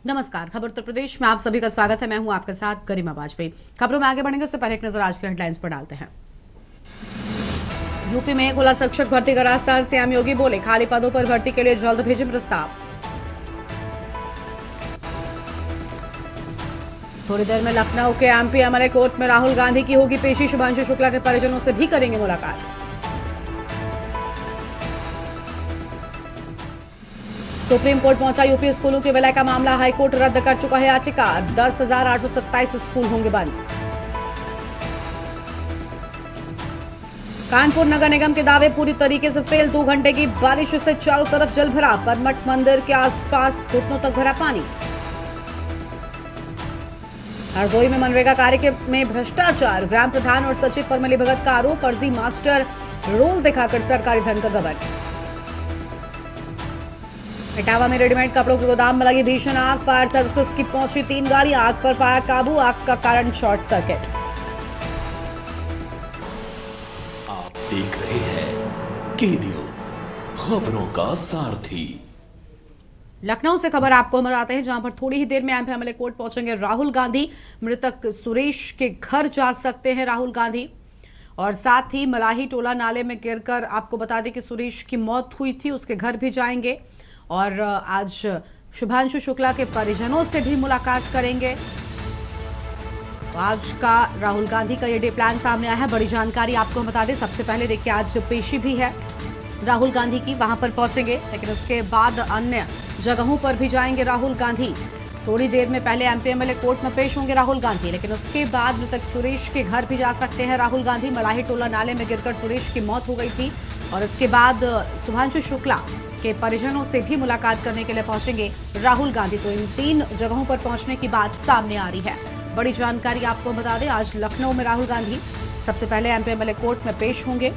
नमस्कार। खबर उत्तर प्रदेश में आप सभी का स्वागत है। मैं हूं आपके साथ गरिमा वाजपेयी। खबरों में आगे बढ़ेंगे उससे पहले एक नजर आज की हेडलाइंस पर डालते हैं। यूपी में खुला शिक्षक भर्ती का रास्ता, सीएम योगी बोले खाली पदों पर भर्ती के लिए जल्द भेजें प्रस्ताव। थोड़ी देर में लखनऊ के एमपी एमएलए कोर्ट में राहुल गांधी की होगी पेशी, शुभांशु शुक्ला के परिजनों से भी करेंगे मुलाकात। सुप्रीम कोर्ट पहुंचा यूपी स्कूलों के विलय का मामला, हाईकोर्ट रद्द कर चुका है याचिका। 10,827 स्कूल होंगे बंद। कानपुर नगर निगम के दावे पूरी तरीके से फेल, 2 घंटे की बारिश से चारों तरफ जल भरा, परमठ मंदिर के आसपास घुटनों तक भरा पानी। हरदोई में मनरेगा कार्य में भ्रष्टाचार, ग्राम प्रधान और सचिव पर मिलीभगत का आरोप, फर्जी मास्टर रोल दिखाकर सरकारी धन का गबन। इटावा में रेडीमेड कपड़ों के गोदाम में लगी भीषण आग, फायर सर्विसेज की पहुंची 3 गाड़ी, आग पर पाया काबू, आग का कारण शॉर्ट सर्किट। आप देख रहे हैं के न्यूज, खबरों का सारथी। लखनऊ से खबर आपको हम बताते हैं, जहां पर थोड़ी ही देर में एमपी एमएलए कोर्ट पहुंचेंगे राहुल गांधी। मृतक सुरेश के घर जा सकते हैं राहुल गांधी, और साथ ही मलाही टोला नाले में गिरकर आपको बता दें कि सुरेश की मौत हुई थी, उसके घर भी जाएंगे। और आज शुभांशु शुक्ला के परिजनों से भी मुलाकात करेंगे। आज का राहुल गांधी का ये डे प्लान सामने आया है। बड़ी जानकारी आपको हम बता दें, सबसे पहले देखिए आज पेशी भी है राहुल गांधी की, वहां पर पहुंचेंगे, लेकिन उसके बाद अन्य जगहों पर भी जाएंगे राहुल गांधी। थोड़ी देर में पहले एमपी एमएलए कोर्ट में पेश होंगे राहुल गांधी, लेकिन उसके बाद मृतक सुरेश के घर भी जा सकते हैं राहुल गांधी। मलाही टोला नाले में गिरकर सुरेश की मौत हो गई थी, और इसके बाद शुभांशु शुक्ला के परिजनों से भी मुलाकात करने के लिए पहुंचेंगे राहुल गांधी। तो इन 3 जगहों पर पहुंचने की बात सामने आ रही है। बड़ी जानकारी आपको बता दें, आज लखनऊ में राहुल गांधी सबसे पहले एमपी एमएलए कोर्ट में पेश होंगे।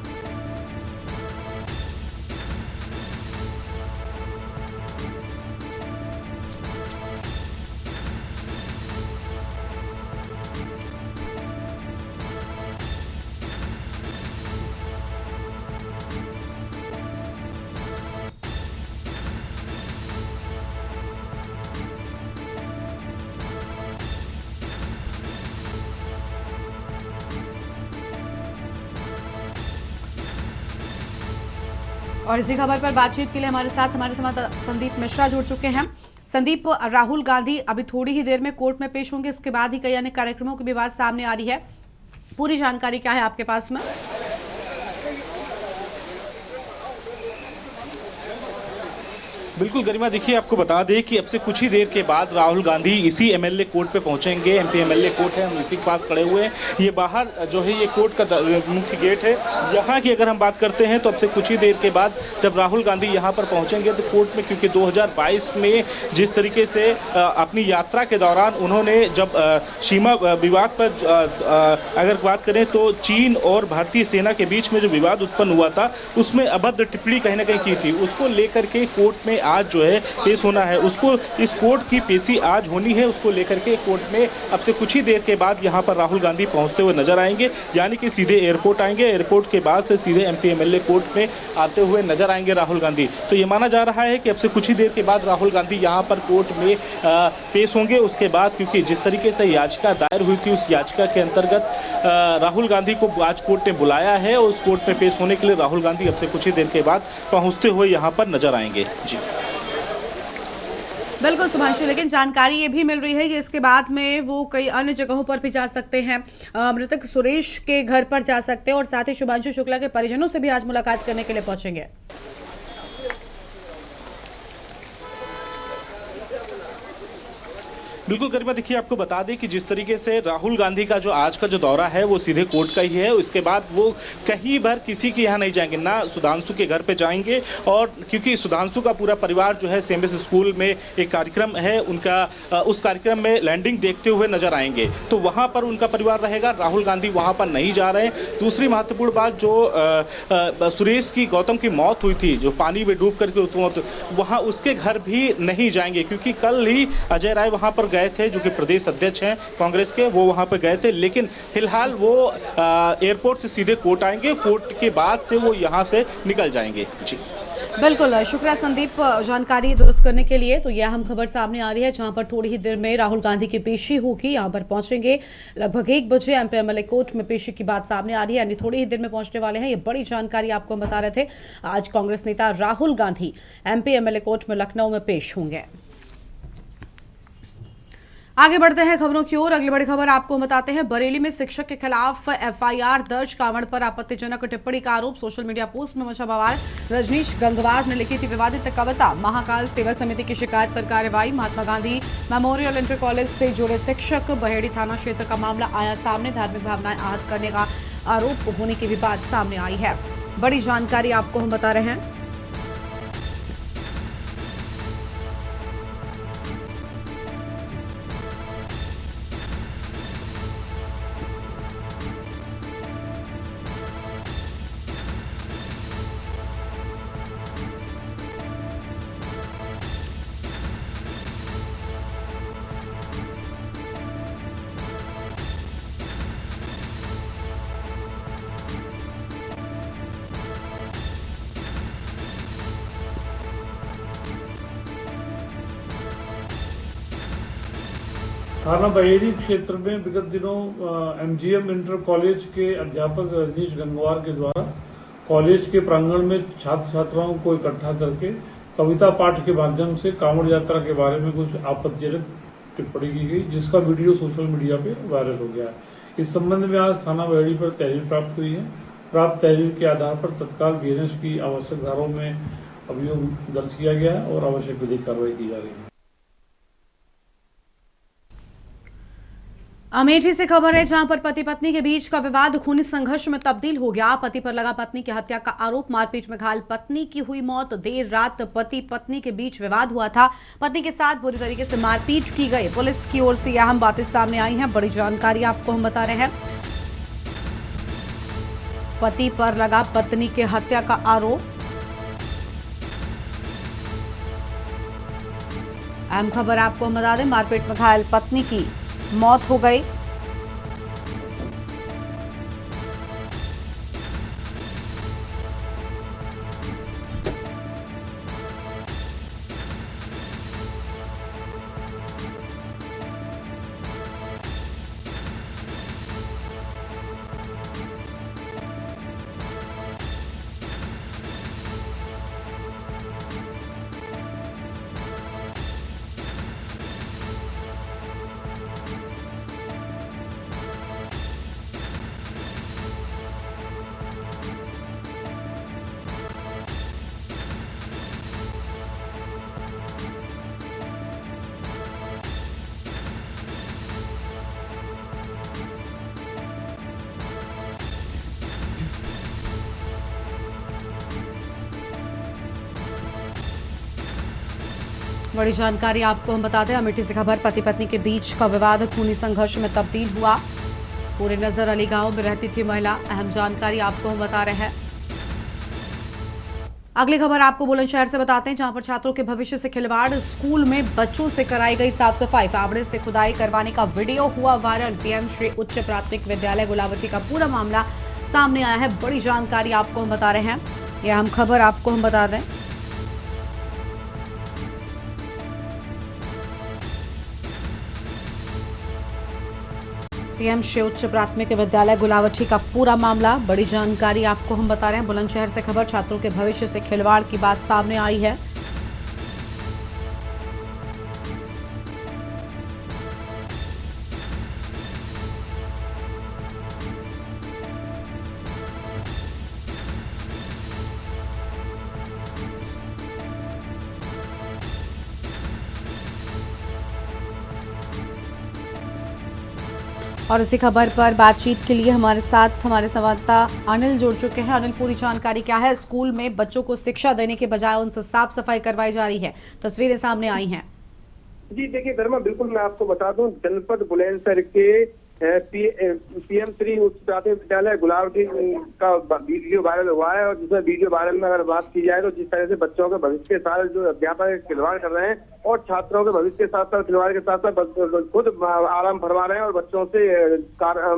और इसी खबर पर बातचीत के लिए हमारे साथ हमारे संवाददाता संदीप मिश्रा जुड़ चुके हैं। संदीप, राहुल गांधी अभी थोड़ी ही देर में कोर्ट में पेश होंगे, इसके बाद ही कई अन्य कार्यक्रमों की भी बात सामने आ रही है। पूरी जानकारी क्या है आपके पास में? बिल्कुल गरिमा, देखिए आपको बता दें कि अब से कुछ ही देर के बाद राहुल गांधी इसी एमएलए कोर्ट पे पहुंचेंगे। एमपी एमएलए कोर्ट है, हम इसी के पास खड़े हुए हैं। ये बाहर जो है ये कोर्ट का मुख्य गेट है। यहाँ की अगर हम बात करते हैं तो अब से कुछ ही देर के बाद जब राहुल गांधी यहाँ पर पहुँचेंगे तो कोर्ट में, क्योंकि 2022 में जिस तरीके से अपनी यात्रा के दौरान उन्होंने जब सीमा विवाद पर अगर बात करें तो चीन और भारतीय सेना के बीच में जो विवाद उत्पन्न हुआ था उसमें अभद्र टिप्पणी कहीं ना कहीं की थी, उसको लेकर के कोर्ट में आज जो है पेश होना है। उसको इस कोर्ट की पेशी आज होनी है, उसको लेकर के कोर्ट में अब से कुछ ही देर के बाद यहाँ पर राहुल गांधी पहुँचते हुए नजर आएंगे। यानी कि सीधे एयरपोर्ट आएंगे, एयरपोर्ट के बाद से सीधे एमपी एमएलए कोर्ट में आते हुए नजर आएंगे राहुल गांधी। तो ये माना जा रहा है कि अब से कुछ ही देर के बाद राहुल गांधी यहाँ पर कोर्ट में पेश होंगे। उसके बाद क्योंकि जिस तरीके से याचिका दायर हुई थी उस याचिका के अंतर्गत राहुल गांधी को आज कोर्ट ने बुलाया है, और उस कोर्ट में पेश होने के लिए राहुल गांधी अब से कुछ ही देर के बाद पहुँचते हुए यहाँ पर नजर आएंगे। जी बिल्कुल शुभांशु, लेकिन जानकारी ये भी मिल रही है कि इसके बाद में वो कई अन्य जगहों पर भी जा सकते हैं, मृतक सुरेश के घर पर जा सकते हैं, और साथ ही शुभांशु शुक्ला के परिजनों से भी आज मुलाकात करने के लिए पहुंचेंगे। बिल्कुल गरिमा, देखिए आपको बता दें कि जिस तरीके से राहुल गांधी का जो आज का जो दौरा है वो सीधे कोर्ट का ही है। उसके बाद वो कहीं भर किसी के यहाँ नहीं जाएंगे, ना सुधांशु के घर पे जाएंगे, और क्योंकि सुधांशु का पूरा परिवार जो है सेम्बिस स्कूल में एक कार्यक्रम है उनका, उस कार्यक्रम में लैंडिंग देखते हुए नजर आएंगे, तो वहाँ पर उनका परिवार रहेगा। राहुल गांधी वहाँ पर नहीं जा रहे हैं। दूसरी महत्वपूर्ण बात, जो सुरेश की गौतम की मौत हुई थी, जो पानी में डूब करके वहाँ उसके घर भी नहीं जाएंगे, क्योंकि कल ही अजय राय वहाँ पर गए थे, जो कि प्रदेश अध्यक्ष हैं कांग्रेस के, वो वहां पर गए थे। लेकिन फिलहाल वो एयरपोर्ट से सीधे कोर्ट आएंगे, कोर्ट के बाद से वो यहां से निकल जाएंगे। जी बिल्कुल, शुक्रिया संदीप जानकारी दुरुस्त करने के लिए। तो यह अहम खबर सामने आ रही है, जहां पर थोड़ी ही देर में राहुल गांधी की पेशी होगी। यहां पर पहुंचेंगे लगभग 1 बजे। एमपी एमएलए कोर्ट में पेशी की बात सामने आ रही है, यानी थोड़ी ही देर में पहुंचने वाले हैं। ये बड़ी जानकारी आपको हम बता रहे थे। आज कांग्रेस नेता Rahul Gandhi MP MLA court में लखनऊ में पेश होंगे। आगे बढ़ते हैं खबरों की ओर। अगली बड़ी खबर आपको बताते हैं, बरेली में शिक्षक के खिलाफ एफआईआर दर्ज। कांवड़ पर आपत्तिजनक टिप्पणी का आरोप, सोशल मीडिया पोस्ट में मचा बवाल। रजनीश गंगवार ने लिखी थी विवादित कविता। महाकाल सेवा समिति की शिकायत पर कार्रवाई। Mahatma Gandhi memorial inter college से जुड़े शिक्षक, बहेड़ी थाना क्षेत्र का मामला आया सामने। धार्मिक भावनाएं आहत करने का आरोप होने की भी बात सामने आई है। बड़ी जानकारी आपको हम बता रहे हैं। थाना बहेड़ी क्षेत्र में विगत दिनों एमजीएम इंटर कॉलेज के अध्यापक रजनीश गंगवार के द्वारा कॉलेज के प्रांगण में छात्र छात्राओं को इकट्ठा करके कविता पाठ के माध्यम से कांवड़ यात्रा के बारे में कुछ आपत्तिजनक टिप्पणी की गई, जिसका वीडियो सोशल मीडिया पे वायरल हो गया है। इस संबंध में आज थाना बहेड़ी पर तहरीर प्राप्त हुई है। प्राप्त तहरीर के आधार पर तत्काल बीएनएस की आवश्यक धाराओं में अभियोग दर्ज किया गया है और आवश्यक विधिक कार्रवाई की जा रही है। अमेठी से खबर है, जहां पर पति पत्नी के बीच का विवाद खूनी संघर्ष में तब्दील हो गया। पति पर लगा पत्नी की हत्या का आरोप, मारपीट में घायल पत्नी की हुई मौत। देर रात पति पत्नी के बीच विवाद हुआ था। पत्नी के साथ बुरी तरीके से मारपीट की गई। पुलिस की ओर से अहम बातें सामने आई हैं। बड़ी जानकारी आपको हम बता रहे हैं। पति पर लगा पत्नी की हत्या का आरोप। अहम खबर आपको हम बता दें, मारपीट में घायल पत्नी की मौत हो गई। बड़ी जानकारी आपको हम बता दें, अमेठी से खबर, पति पत्नी के बीच का विवाद खूनी संघर्ष में तब्दील हुआ। पूरे नजर अली गांव में रहती थी महिला। अहम जानकारी आपको हम बता रहे हैं। अगली खबर आपको बुलंदशहर से बताते हैं, जहां पर छात्रों के भविष्य से खिलवाड़। स्कूल में बच्चों से कराई गई साफ सफाई। फावड़े से खुदाई करवाने का वीडियो हुआ वायरल। पीएम श्री उच्च प्राथमिक विद्यालय गुलावटी का पूरा मामला सामने आया है। बड़ी जानकारी आपको हम बता रहे हैं। यह अहम खबर आपको हम बता दें। पीएम श्री उच्च प्राथमिक विद्यालय गुलावटी का पूरा मामला। बड़ी जानकारी आपको हम बता रहे हैं। बुलंदशहर से खबर, छात्रों के भविष्य से खिलवाड़ की बात सामने आई है। और इसी खबर पर बातचीत के लिए हमारे साथ हमारे संवाददाता अनिल जुड़ चुके हैं। अनिल, पूरी जानकारी क्या है? स्कूल में बच्चों को शिक्षा देने के बजाय उनसे साफ सफाई करवाई जा रही है, तस्वीरें सामने आई हैं। जी देखिए धर्मा, बिल्कुल मैं आपको बता दूं, जनपद बुलंदशहर के पीएम श्री उच्च प्राथमिक विद्यालय गुलावटी का वीडियो वायरल हुआ है। और जिसमें वीडियो वायरल में अगर बात की जाए तो जिस तरह से बच्चों के भविष्य के साथ जो अध्यापक खिलवाड़ कर रहे हैं और छात्रों के भविष्य के साथ साथ खिलवाड़ के साथ साथ खुद आराम फरमा रहे हैं और बच्चों से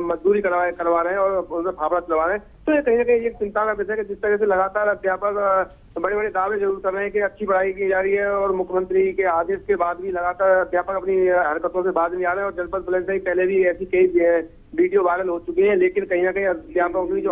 मजदूरी करवा रहे हैं और उनसे फावड़ा चलवा रहे हैं। तो ये कहीं ना कहीं एक चिंता का विषय है कि जिस तरह से लगातार अध्यापक बड़े बड़े दावे जरूर कर रहे हैं कि अच्छी पढ़ाई की जा रही है और मुख्यमंत्री के आदेश के बाद भी लगातार अध्यापक अपनी हरकतों से बाज नहीं आ रहे हैं और जनपद बुलंदशहर पहले भी ऐसी कई वीडियो वायरल हो चुके हैं, लेकिन कहीं ना कहीं अध्यापकों की जो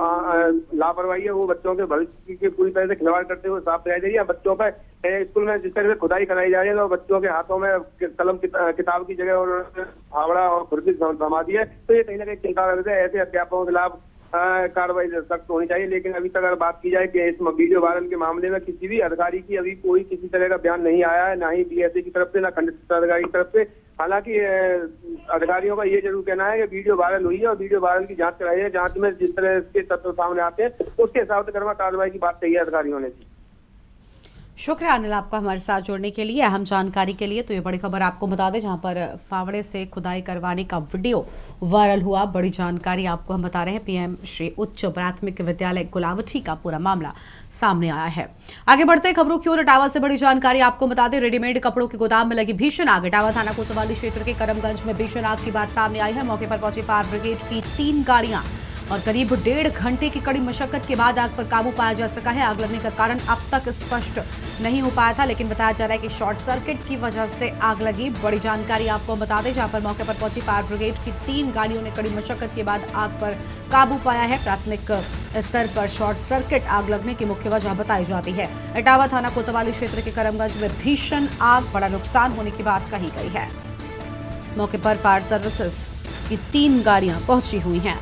लापरवाही है वो बच्चों के भविष्य की पूरी तरह से खिलवाड़ करते हुए साफ दिखाई दे रही है। बच्चों पर स्कूल में जिस तरह से खुदाई कराई जा रही है तो बच्चों के हाथों में कलम किताब की जगह और फावड़ा और खुरपी थमा दी है। तो ये कहीं ना कहीं चिंता करते हैं, ऐसे अध्यापकों के खिलाफ कार्रवाई सख्त होनी चाहिए। लेकिन अभी तक अगर बात की जाए कि इस वीडियो वायरल के मामले में किसी भी अधिकारी की अभी कोई किसी तरह का बयान नहीं आया है, ना ही बीएसए की तरफ से ना खंड अधिकारी की तरफ से। हालांकि अधिकारियों का ये जरूर कहना है कि वीडियो वायरल हुई है और वीडियो वायरल की जांच कराई है। जांच में जिस तरह के तथ्य सामने आते हैं उसके हिसाब से कर्मा कार्रवाई की बात कही है अधिकारियों ने। शुक्रिया अनिल आपका हमारे साथ जुड़ने के लिए, अहम जानकारी के लिए। तो ये बड़ी खबर आपको बता दें जहां पर फावड़े से खुदाई करवाने का वीडियो वायरल हुआ। बड़ी जानकारी आपको हम बता रहे हैं, पीएम श्री उच्च प्राथमिक विद्यालय गुलावटी का पूरा मामला सामने आया है। आगे बढ़ते खबरों की ओर। इटावा से बड़ी जानकारी आपको बता दें, रेडीमेड कपड़ों के गोदाम में लगी भीषण आग। इटावा थाना कोतवाली क्षेत्र के करमगंज में भीषण आग की बात सामने आई है। मौके पर पहुंची फायर ब्रिगेड की 3 गाड़ियां और करीब 1.5 घंटे की कड़ी मशक्कत के बाद आग पर काबू पाया जा सका है। आग लगने का कारण अब तक स्पष्ट नहीं हो पाया था, लेकिन बताया जा रहा है कि शॉर्ट सर्किट की वजह से आग लगी। बड़ी जानकारी आपको बता दें, जहां पर मौके पर पहुंची फायर ब्रिगेड की 3 गाड़ियों ने कड़ी मशक्कत के बाद आग पर काबू पाया है। प्राथमिक स्तर पर शॉर्ट सर्किट आग लगने की मुख्य वजह बताई जाती है। इटावा थाना कोतवाली क्षेत्र के करमगंज में भीषण आग, बड़ा नुकसान होने की बात कही गई है। मौके पर फायर सर्विसेज की 3 गाड़ियां पहुंची हुई हैं।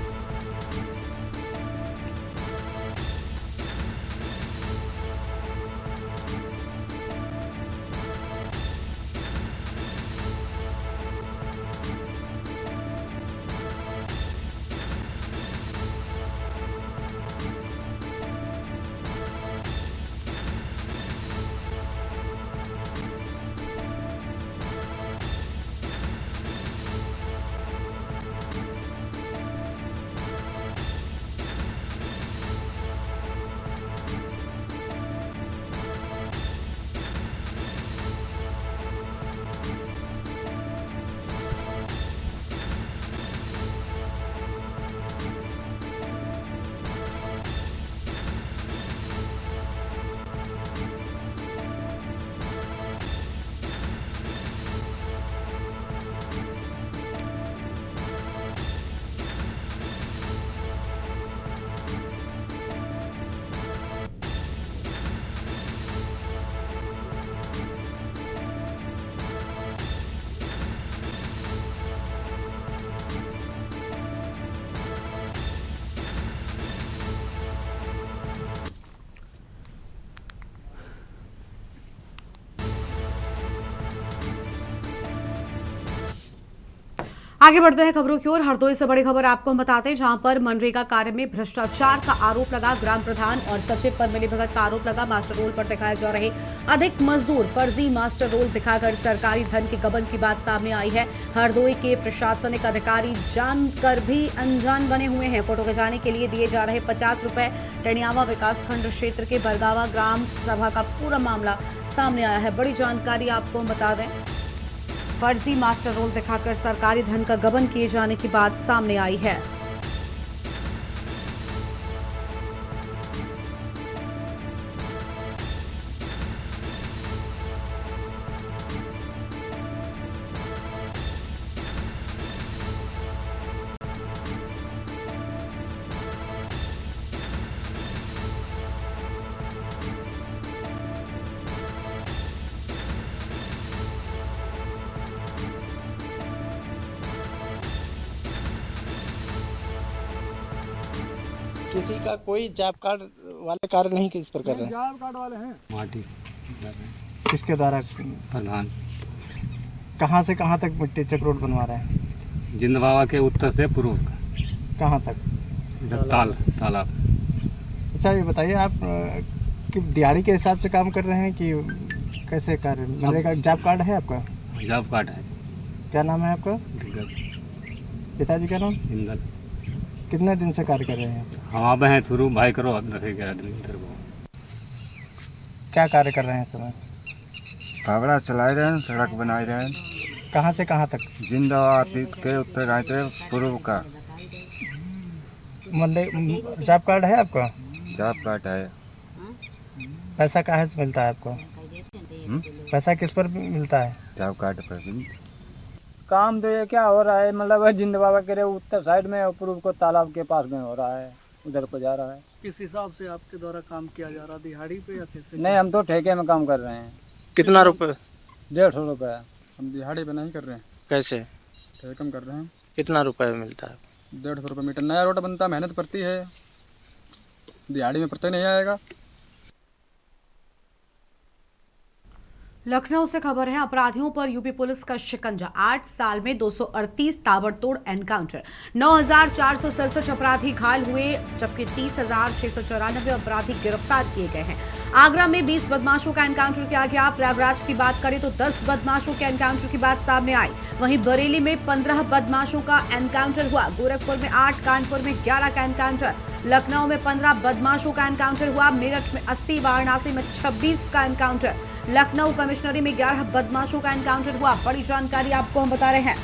आगे बढ़ते हैं खबरों की ओर। हरदोई से बड़ी खबर आपको हम बताते हैं, जहां पर मनरेगा कार्य में भ्रष्टाचार का आरोप लगा। ग्राम प्रधान और सचिव पर मिलीभगत का आरोप लगा। मास्टर रोल पर दिखाए जा रहे अधिक मजदूर फर्जी मास्टर रोल दिखाकर सरकारी धन के गबन की बात सामने आई है। हरदोई के प्रशासनिक अधिकारी जानकर भी अनजान बने हुए हैं। फोटो खिंचाने के लिए दिए जा रहे 50 रुपए। टेनियावा विकासखंड क्षेत्र के बरगावा ग्राम सभा का पूरा मामला सामने आया है। बड़ी जानकारी आपको हम बता दें, फर्जी मास्टर रोल दिखाकर सरकारी धन का गबन किए जाने की बात सामने आई है। किसी का कोई जॉब कार्ड वाले कार्य नहीं किस पर कर रहे हैं। जॉब कार्ड वाले हैं माटी किसके द्वारा? प्रधान कहाँ से कहाँ तक मिट्टी चक रोड बनवा रहे हैं? जिंदबाबा के उत्तर से पूर्व कहाँ तक? इधर तालाब। अच्छा ये बताइए, आप कि दिहाड़ी के हिसाब से काम कर रहे हैं कि कैसे कार्य? मनरेगा जॉब कार्ड है आपका? जॉब कार्ड है। क्या नाम है आपका? पिताजी का नाम? इंदल। कितने दिन से कार्य कर रहे हैं? हम आप हैं थ्रू भाई करो रखेगा आदमी इधर को। क्या कार्य कर रहे हैं इस समय? फावड़ा चला रहे हैं, सड़क बना रहे हैं। कहाँ से कहाँ तक? जिंदाबाद के उत्तर गए थे पूर्व का। मतलब जॉब कार्ड है आपका? जॉब कार्ड है। पैसा कहाँ से मिलता है आपको? पैसा किस पर मिलता है? जॉब कार्ड पर भी। काम तो ये क्या हो रहा है, मतलब जिंदाबाद के उत्तर साइड में और पूर्व को तालाब के पास में हो रहा है, उधर को जा रहा है। किस हिसाब से आपके द्वारा काम किया जा रहा है, दिहाड़ी पे या कैसे? नहीं, हम तो ठेके में काम कर रहे हैं। कितना रुपए? 150 रुपये। हम दिहाड़ी पे नहीं कर रहे हैं, कैसे? ठेके में कर रहे हैं। कितना रुपए मिलता है? 150 रुपये मीटर। नया रोड बनता है, मेहनत पड़ती है, दिहाड़ी में पड़ता ही नहीं आएगा। लखनऊ से खबर है, अपराधियों पर यूपी पुलिस का शिकंजा। 8 साल में 238 ताबड़तोड़ एनकाउंटर, 9,467 अपराधी घायल हुए, जबकि 30,694 अपराधी गिरफ्तार किए गए हैं। आगरा में 20 बदमाशों का एनकाउंटर किया गया। प्रयागराज की बात करें तो 10 बदमाशों के एनकाउंटर की बात सामने आई। वहीं बरेली में 15 बदमाशों का एनकाउंटर हुआ, गोरखपुर में 8, कानपुर में 11 का एनकाउंटर, लखनऊ में 15 बदमाशों का एनकाउंटर हुआ, मेरठ में 80, वाराणसी में 26 का एनकाउंटर, लखनऊ कमिश्नरी में 11 बदमाशों का एनकाउंटर हुआ। बड़ी जानकारी आपको हम बता रहे हैं।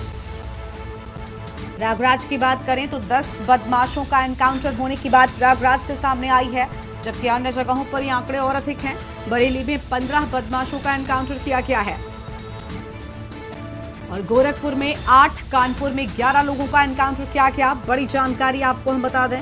प्रयागराज की बात करें तो 10 बदमाशों का एनकाउंटर होने की बात प्रयागराज से सामने आई है, जबकि अन्य जगहों पर ये आंकड़े और अधिक हैं। बरेली में 15 बदमाशों का एनकाउंटर किया गया है और गोरखपुर में 8, कानपुर में 11 लोगों का एनकाउंटर किया गया। बड़ी जानकारी आपको हम बता दें।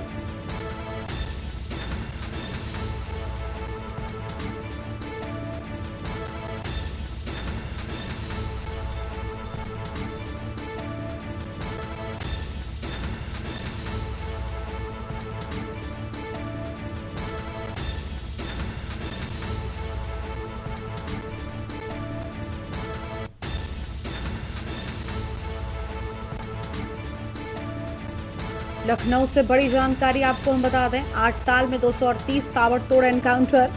लखनऊ से बड़ी जानकारी आपको हम बता दें। 8 साल में 238 ताबड़तोड़ एनकाउंटर,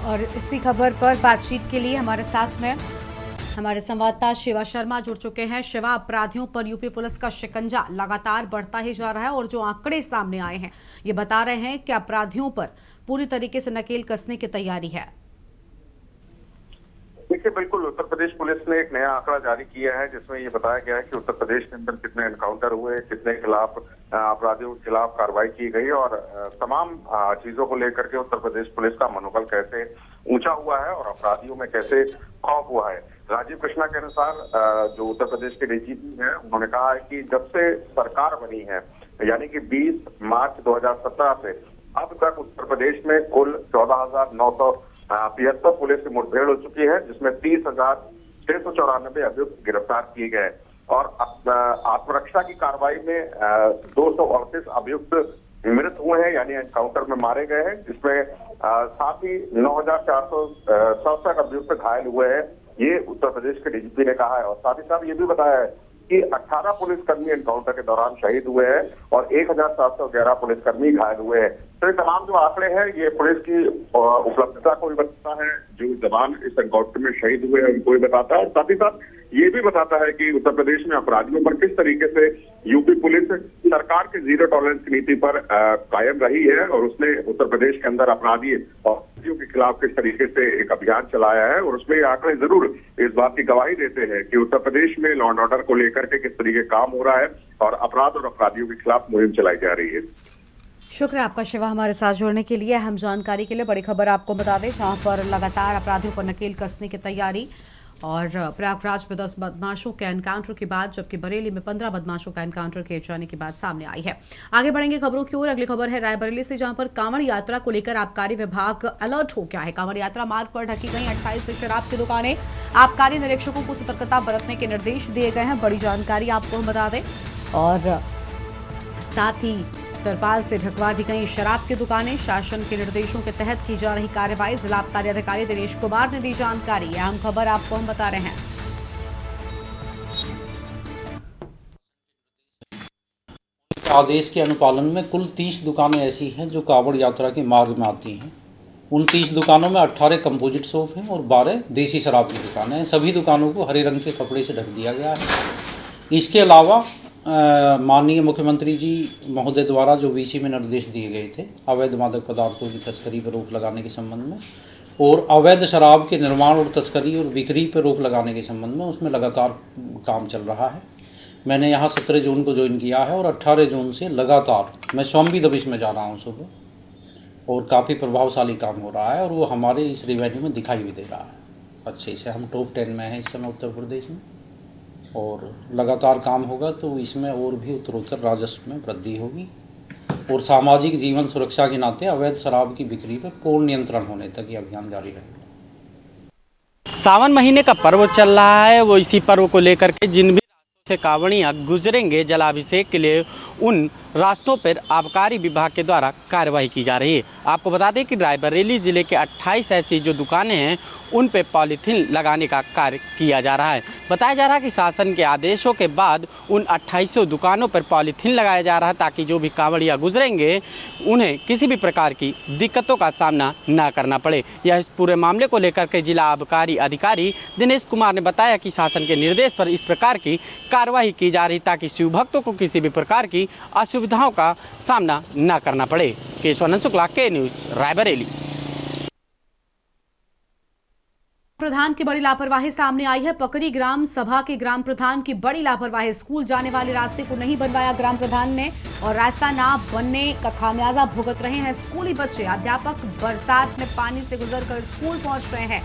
और इसी खबर पर बातचीत के लिए हमारे साथ में हमारे संवाददाता शिवा शर्मा जुड़ चुके हैं। शिवा, अपराधियों पर यूपी पुलिस का शिकंजा लगातार बढ़ता ही जा रहा है और जो आंकड़े सामने आए हैं ये बता रहे हैं कि अपराधियों पर पूरी तरीके से नकेल कसने की तैयारी है। देखिए, बिल्कुल उत्तर प्रदेश पुलिस ने एक नया आंकड़ा जारी किया है जिसमें ये बताया गया है कि उत्तर प्रदेश के अंदर कितने एनकाउंटर हुए, कितने खिलाफ अपराधियों के खिलाफ कार्रवाई की गई और तमाम चीजों को लेकर के उत्तर प्रदेश पुलिस का मनोबल कैसे ऊंचा हुआ है और अपराधियों में कैसे खौफ हुआ है। राजीव कृष्णा के अनुसार जो उत्तर प्रदेश के डीजीपी हैं, उन्होंने कहा है कि जब से सरकार बनी है, यानी कि 20 मार्च 2017 से अब तक उत्तर प्रदेश में कुल 14,975 पुलिस की मुठभेड़ हो चुकी है, जिसमें 30,694 अभियुक्त गिरफ्तार किए गए और आत्मरक्षा की कार्रवाई में 238 अभियुक्त मृत हुए हैं, यानी एनकाउंटर में मारे गए हैं, जिसमें साथ ही 9,467 अभियुक्त घायल हुए हैं। ये उत्तर प्रदेश के डीजीपी ने कहा है और साथ ही साथ ये भी बताया है कि 18 पुलिसकर्मी एनकाउंटर के दौरान शहीद हुए हैं और 1,711 पुलिसकर्मी घायल हुए हैं। तो ये तमाम जो आंकड़े हैं, ये पुलिस की उपलब्धता को भी बताता है, जो जवान इस एनकाउंटर में शहीद हुए हैं उनको भी बताता है और साथ ही साथ ये भी बताता है कि उत्तर प्रदेश में अपराधियों पर किस तरीके से यूपी पुलिस सरकार के जीरो टॉलरेंस की नीति पर कायम रही है और उसने उत्तर प्रदेश के अंदर अपराधी और अपराधियों के खिलाफ किस तरीके से एक अभियान चलाया है। और उसमें ये आंकड़े जरूर इस बात की गवाही देते हैं कि उत्तर प्रदेश में लॉ एंड ऑर्डर को लेकर के किस तरीके काम हो रहा है और अपराध और अपराधियों के खिलाफ मुहिम चलाई जा रही है। शुक्रिया आपका शिवा हमारे साथ जुड़ने के लिए। अहम जानकारी के लिए बड़ी खबर आपको बता दें, जहां पर लगातार अपराधियों पर नकेल कसने की तैयारी और प्रयागराज में 10 बदमाशों के एनकाउंटर के बाद, जबकि बरेली में 15 बदमाशों का एनकाउंटर किए जाने की बात सामने आई है। आगे बढ़ेंगे खबरों की ओर। अगली खबर है रायबरेली से, जहां पर कांवड़ यात्रा को लेकर आबकारी विभाग अलर्ट हो गया है। कांवड़ यात्रा मार्ग पर ढकी गई 28 से शराब की दुकानें, आबकारी निरीक्षकों को सतर्कता बरतने के निर्देश दिए गए हैं। बड़ी जानकारी आपको हम बता दें और साथ ही तरपाल से ढकवा दी गई शराब की दुकानें, शासन के निर्देशों के तहत की जा रही कार्रवाई। जिला आबकारी अधिकारी दिनेश कुमार ने दी जानकारी। अहम खबर आपको हम बता रहे हैं। आदेश के अनुपालन में कुल 30 दुकानें ऐसी हैं जो कांवड़ यात्रा के मार्ग में आती हैं। उन 30 दुकानों में 18 कंपोजिट शॉप हैं और 12 देसी शराब की दुकानें हैं। सभी दुकानों को हरे रंग के कपड़े से ढक दिया गया है। इसके अलावा माननीय मुख्यमंत्री जी महोदय द्वारा जो वीसी में निर्देश दिए गए थे अवैध मादक पदार्थों की तस्करी पर रोक लगाने के संबंध में और अवैध शराब के निर्माण और तस्करी और बिक्री पर रोक लगाने के संबंध में, उसमें लगातार काम चल रहा है। मैंने यहाँ 17 जून को ज्वाइन किया है और 18 जून से लगातार मैं स्वामी दबिश में जा रहा हूँ सुबह और काफ़ी प्रभावशाली काम हो रहा है और वो हमारे इस रेवेन्यू में दिखाई भी दे रहा है अच्छे से। हम टॉप 10 में हैं इस समय उत्तर प्रदेश में और लगातार काम होगा तो इसमें और भी उत्तरोत्तर राजस्व में वृद्धि होगी और सामाजिक जीवन सुरक्षा के नाते अवैध शराब की बिक्री पर पूर्ण नियंत्रण होने तक ये अभियान जारी रहेगा। सावन महीने का पर्व चल रहा है, वो इसी पर्व को लेकर के जिन भी रास्तों से कांवड़ियाँ गुजरेंगे जलाभिषेक के लिए, उन रास्तों पर आबकारी विभाग के द्वारा कार्रवाई की जा रही है। आपको बता दें कि रायबरेली ज़िले के 28 ऐसी जो दुकानें हैं उन पे पॉलीथीन लगाने का कार्य किया जा रहा है। बताया जा रहा है कि शासन के आदेशों के बाद उन 2800 दुकानों पर पॉलीथीन लगाया जा रहा है ताकि जो भी कांवड़िया गुजरेंगे उन्हें किसी भी प्रकार की दिक्कतों का सामना न करना पड़े। यह इस पूरे मामले को लेकर के जिला आबकारी अधिकारी दिनेश कुमार ने बताया कि शासन के निर्देश पर इस प्रकार की कार्रवाई की जा रही ताकि शिव भक्तों को किसी भी प्रकार की असुविधाओं का सामना न करना पड़े। केशवानंद शुक्ला, के न्यूज़, रायबरेली। प्रधान की बड़ी लापरवाही सामने आई है। पकरी ग्राम सभा के ग्राम प्रधान की बड़ी लापरवाही। स्कूल जाने वाले रास्ते को नहीं बनवाया ग्राम प्रधान ने और रास्ता ना बनने का खामियाजा भुगत रहे हैं स्कूली बच्चे। अध्यापक बरसात में पानी से गुजरकर स्कूल पहुंच रहे हैं,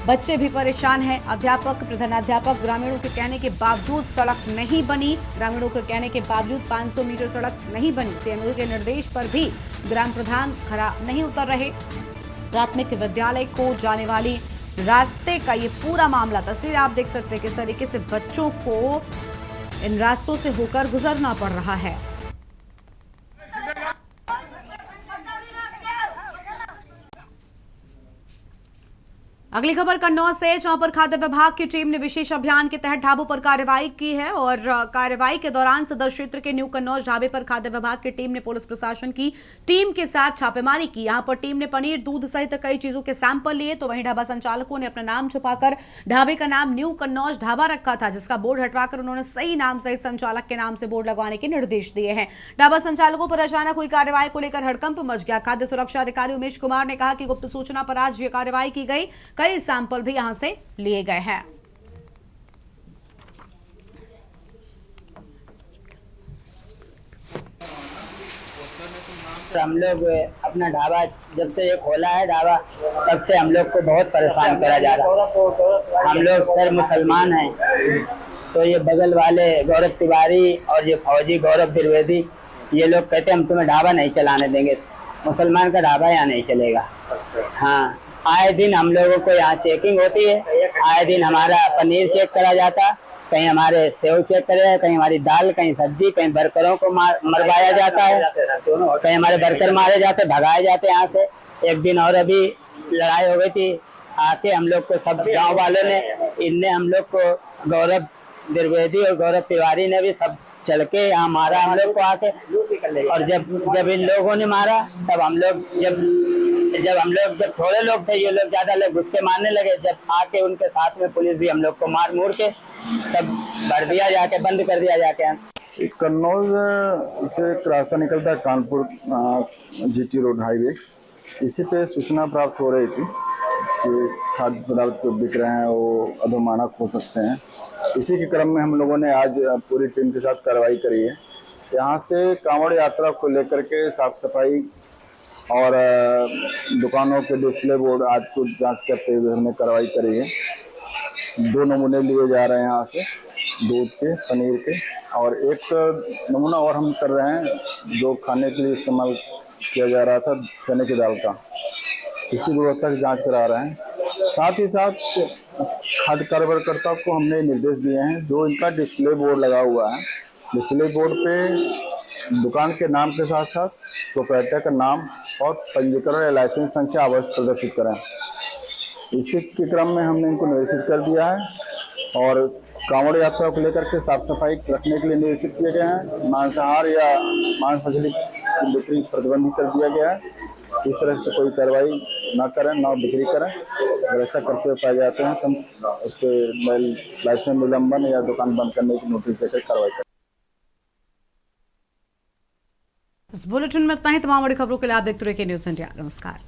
बच्चे भी परेशान हैं। अध्यापक, प्रधानाध्यापक, ग्रामीणों के कहने के बावजूद सड़क नहीं बनी। ग्रामीणों के कहने के बावजूद 500 मीटर सड़क नहीं बनी। सीएमओ के निर्देश पर भी ग्राम प्रधान खरा नहीं उतर रहे। प्राथमिक विद्यालय को जाने वाली रास्ते का ये पूरा मामला, तस्वीर आप देख सकते हैं किस तरीके से बच्चों को इन रास्तों से होकर गुजरना पड़ रहा है। अगली खबर कन्नौज से, जहां पर खाद्य विभाग की टीम ने विशेष अभियान के तहत ढाबों पर कार्रवाई की है और कार्रवाई के दौरान सदर क्षेत्र के न्यू कन्नौज ढाबे पर खाद्य विभाग की टीम ने पुलिस प्रशासन की टीम के साथ छापेमारी की। यहां पर टीम ने पनीर, दूध सहित कई चीजों के सैंपल लिए, तो वहीं ढाबा संचालकों ने अपना नाम छुपाकर ढाबे का नाम न्यू कन्नौज ढाबा रखा था, जिसका बोर्ड हटवाकर उन्होंने सही नाम सहित संचालक के नाम से बोर्ड लगवाने के निर्देश दिए हैं। ढाबा संचालकों पर अचानक हुई कार्रवाई को लेकर हड़कंप मच गया। खाद्य सुरक्षा अधिकारी उमेश कुमार ने कहा कि गुप्त सूचना पर आज ये कार्रवाई की गई, कई सैंपल भी यहां से लिए गए हैं। हम लोग अपना ढाबा जब से ये खोला है ढाबा तब से हम लोग को बहुत परेशान करा जा रहा है। हम लोग सर मुसलमान हैं, तो ये बगल वाले गौरव तिवारी और ये फौजी गौरव द्विवेदी ये लोग कहते हैं हम तुम्हें ढाबा नहीं चलाने देंगे, मुसलमान का ढाबा यहाँ नहीं चलेगा। हाँ, आए दिन हम लोगों को यहाँ चेकिंग होती है, आए दिन हमारा पनीर चेक करा जाता, कहीं हमारे सेव चेक करे, कहीं हमारी दाल, कहीं सब्जी, कहीं वर्करों को मरवाया जाता है, कहीं हमारे वर्कर मारे जाते, भगाए जाते यहाँ से। एक दिन और अभी लड़ाई हो गई थी, आके हम लोग को सब गांव वालों ने इनने हम लोग को गौरव द्विवेदी और गौरव तिवारी ने भी सब चल के यहाँ मारा हम लोग को आके। और जब इन लोगों ने मारा तब हम लोग जब थोड़े लोग थे, ये लोग ज्यादा लोग घुस के मारने लगे। जब आके उनके साथ में पुलिस भी हम लोग को मार मुड़ के सब भर दिया जाके, बंद कर दिया जाके। कन्नौज से एक रास्ता निकलता है कानपुर जीटी रोड हाईवे, इसी पे सूचना प्राप्त हो रही थी कि खाद्य पदार्थ जो बिक रहे हैं वो अधोमानक हो सकते हैं। इसी के क्रम में हम लोगों ने आज पूरी टीम के साथ कार्रवाई करी है। यहाँ से कांवड़ यात्रा को लेकर के साफ सफाई और दुकानों के डिस्प्ले बोर्ड आज को जांच करते हुए हमने कार्रवाई करी है। 2 नमूने लिए जा रहे हैं यहाँ से, दूध के, पनीर के, और एक नमूना और हम कर रहे हैं जो खाने के लिए इस्तेमाल किया जा रहा था, चने की दाल का। इसकी गुणवत्ता की जांच करा रहे हैं। साथ ही साथ खाद्य कार्यकर्ताओं को हमने निर्देश दिए हैं, जो इनका डिस्प्ले बोर्ड लगा हुआ है, डिस्प्ले बोर्ड पे दुकान के नाम के साथ साथ प्रोप्राइटर का नाम और पंजीकरण या लाइसेंस संख्या अवश्य प्रदर्शित करें। इसी के क्रम में हमने इनको निर्देशित कर दिया है और कांवड़ यात्रा को लेकर के साफ सफाई रखने के लिए निर्देशित किए गए हैं। मांसाहार या मांस मछली की बिक्री प्रतिबंधित कर दिया गया है। इस तरह से कोई कार्रवाई ना करें, ना बिक्री करें। अगर ऐसा करते हुए पाए जाते हैं तो हम उस पर लाइसेंस निलंबन या दुकान बंद करने की नोटिस देकर कार्रवाई करें। इस बुलेटिन में इतना ही। तमाम बड़ी खबरों के लिए आप देखते रहिए न्यूज़ इंडिया। नमस्कार।